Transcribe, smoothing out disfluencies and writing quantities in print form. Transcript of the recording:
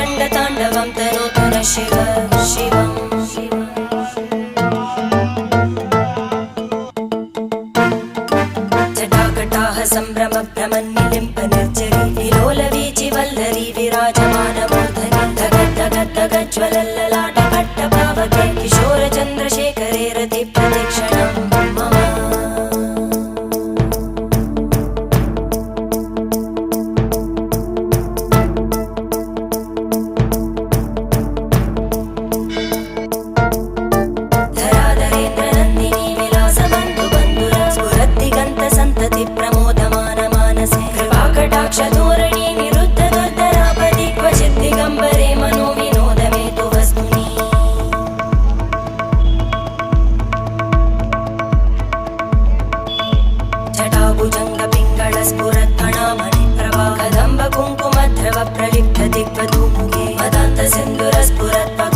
रङ्गताण्डवं तनोतु न शिव शिवम् जटाकटाः सम्भ्रमभ्रमन्निलिम्प निर्जरी विलोलवीचि वल्लरी विराजमानमूर्धनि धगज्ज्वलल्ललाटपट्टपावके किशोरचन्द्रशेखरे रतिप्रतिक्षणं मम धराधरेन्द्रनन्दिनी विलासबन्धुबन्धुरा स्फुरद्दिगन्तसन्तति प्रमोदमानमानसे कृपाकटाक्षधोरणी निरुद्धदुर्धरापदि क्वचिद्दिगम्बरे मनोविनोदमेतु वस्तुनि जटाभुजङ्गपिङ्गळस्फुरत्फणामणिप्रभा कदम्बकुङ्कुमद्रव प्रलिप्तदिग्वधूमुखे मदान्तसिन्धुरस्फुरत्